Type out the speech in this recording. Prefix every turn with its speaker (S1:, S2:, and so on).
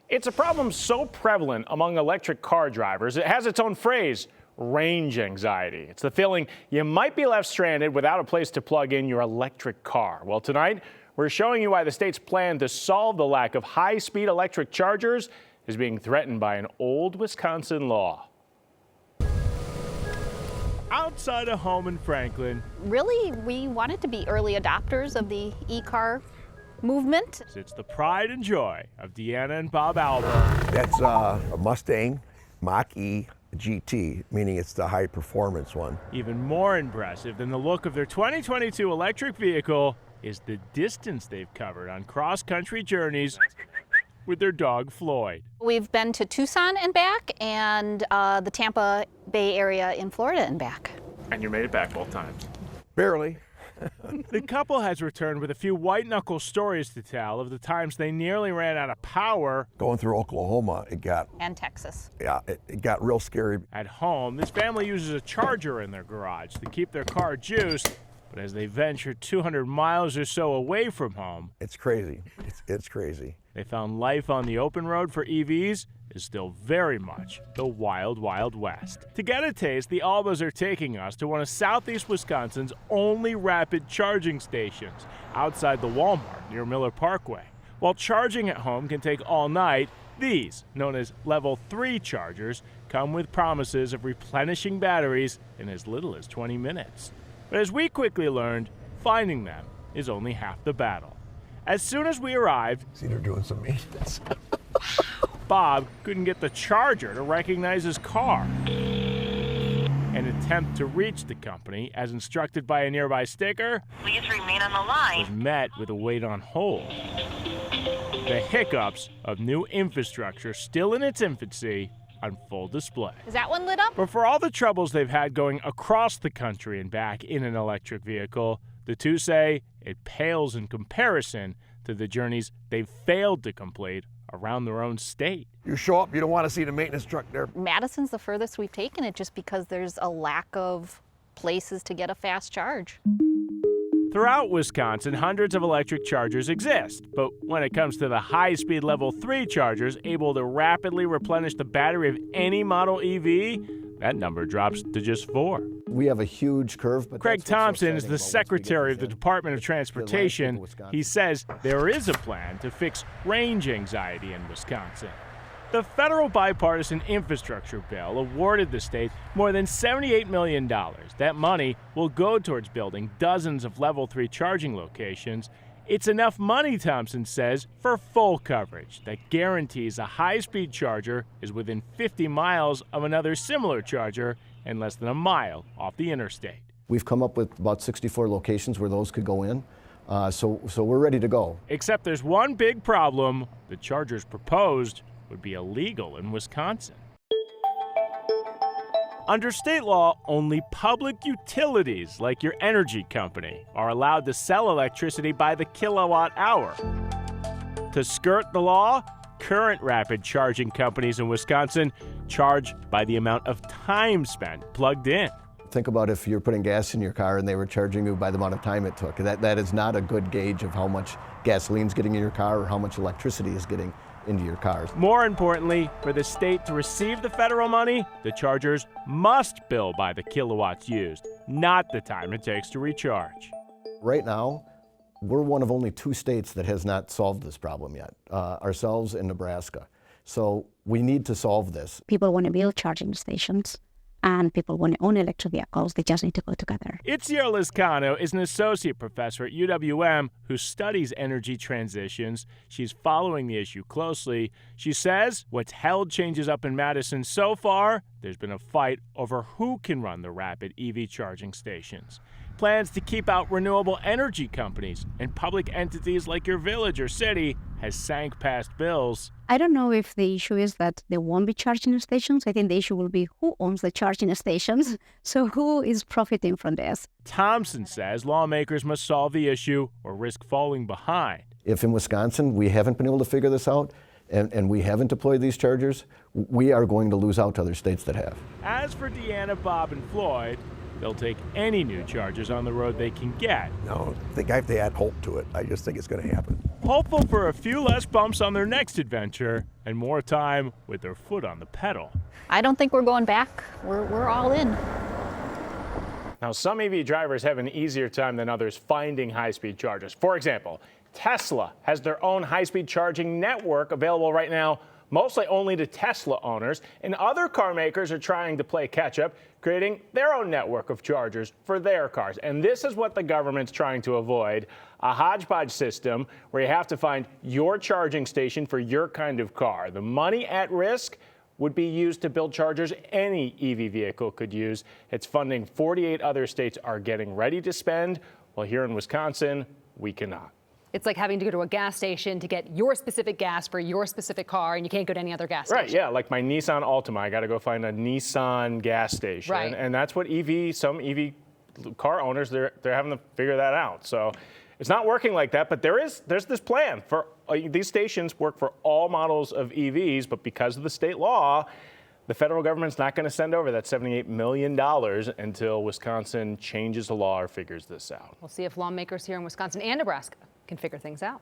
S1: It's a problem so prevalent among electric car drivers, it has its own phrase, range anxiety. It's the feeling you might be left stranded without a place to plug in your electric car. Well, tonight, we're showing you why the state's plan to solve the lack of high-speed electric chargers is being threatened by an old Wisconsin law. Outside a home in Franklin.
S2: Really, we wanted to be early adopters of the e-car movement.
S1: It's the pride and joy of Deanna and Bob Alba.
S3: That's a Mustang Mach-E GT, meaning it's the high performance one.
S1: Even more impressive than the look of their 2022 electric vehicle is the distance they've covered on cross-country journeys with their dog Floyd.
S2: We've been to Tucson and back, and the Tampa Bay area in Florida and back.
S1: And you made it back both times.
S3: Barely.
S1: The couple has returned with a few white-knuckle stories to tell of the times they nearly ran out of power.
S3: Going through Oklahoma,
S2: And Texas.
S3: it got real scary.
S1: At home, this family uses a charger in their garage to keep their car juiced. But as they venture 200 miles or so away from home,
S3: it's crazy. It's crazy.
S1: They found life on the open road for EVs is still very much the wild, wild west. To get a taste, the Albas are taking us to one of southeast Wisconsin's only rapid charging stations outside the Walmart near Miller Parkway. While charging at home can take all night, these, known as Level 3 chargers, come with promises of replenishing batteries in as little as 20 minutes. But as we quickly learned, finding them is only half the battle. As soon as we arrived,
S3: See, they're doing some maintenance.
S1: Bob couldn't get the charger to recognize his car. An attempt to reach the company, as instructed by a nearby sticker,
S4: Please remain on the line.
S1: was met with a wait on hold. The hiccups of new infrastructure still in its infancy on full display.
S2: Is that one lit up?
S1: But for all the troubles they've had going across the country and back in an electric vehicle, the two say it pales in comparison to the journeys they've failed to complete around their own state.
S3: You show up, you don't want to see the maintenance truck there.
S2: Madison's the furthest we've taken it just because there's a lack of places to get a fast charge.
S1: Throughout Wisconsin, hundreds of electric chargers exist, but when it comes to the high-speed Level 3 chargers able to rapidly replenish the battery of any model EV, that number drops to just 4.
S5: We have a huge curve. But
S1: Craig Thompson is the Secretary of the Department of Transportation. He says there is a plan to fix range anxiety in Wisconsin. The federal bipartisan infrastructure bill awarded the state more than $78 million. That money will go towards building dozens of Level 3 charging locations. It's enough money, Thompson says, for full coverage that guarantees a high-speed charger is within 50 miles of another similar charger and less than a mile off the interstate.
S5: We've come up with about 64 locations where those could go in, so we're ready to go.
S1: Except there's one big problem. The chargers proposed would be illegal in Wisconsin. Under state law, only public utilities, like your energy company, are allowed to sell electricity by the kilowatt hour. To skirt the law, current rapid charging companies in Wisconsin charge by the amount of time spent plugged in.
S5: Think about if you're putting gas in your car and they were charging you by the amount of time it took. That is not a good gauge of how much gasoline's getting in your car or how much electricity is getting into your cars.
S1: More importantly, for the state to receive the federal money, the chargers must bill by the kilowatts used, not the time it takes to recharge.
S5: Right now, we're one of only 2 states that has not solved this problem yet, ourselves and Nebraska. So we need to solve this.
S6: People want to build charging stations, and people want to own electric vehicles. They just need to go together.
S1: Itzia Lizcano is an associate professor at UWM who studies energy transitions. She's following the issue closely. She says what's held changes up in Madison so far, there's been a fight over who can run the rapid EV charging stations. Plans to keep out renewable energy companies and public entities like your village or city has sank past bills.
S6: I don't know if the issue is that there won't be charging stations. I think the issue will be who owns the charging stations. So who is profiting from this?
S1: Thompson says lawmakers must solve the issue or risk falling behind.
S5: If in Wisconsin we haven't been able to figure this out and we haven't deployed these chargers, we are going to lose out to other states that have.
S1: As for Deanna, Bob, and Floyd, they'll take any new chargers on the road they can get.
S3: No, I think I have to add hope to it. I just think it's going to happen.
S1: hopeful for a few less bumps on their next adventure and more time with their foot on the pedal.
S2: I don't think we're going back. We're all in.
S1: Now, some EV drivers have an easier time than others finding high-speed chargers. For example, Tesla has their own high-speed charging network available right now, mostly only to Tesla owners, and other car makers are trying to play catch-up, creating their own network of chargers for their cars. And this is what the government's trying to avoid, a hodgepodge system where you have to find your charging station for your kind of car. The money at risk would be used to build chargers any EV vehicle could use. It's funding 48 other states are getting ready to spend, while here in Wisconsin, we cannot.
S4: It's like having to go to a gas station to get your specific gas for your specific car, and you can't go to any other gas station.
S1: Right, yeah, like my Nissan Altima, I got to go find a Nissan gas station.
S4: Right.
S1: And that's what some EV car owners, they're having to figure that out. So it's not working like that, but there's this plan for these stations work for all models of EVs, but because of the state law, the federal government's not going to send over that $78 million until Wisconsin changes the law or figures this out.
S4: We'll see if lawmakers here in Wisconsin and Nebraska can figure things out.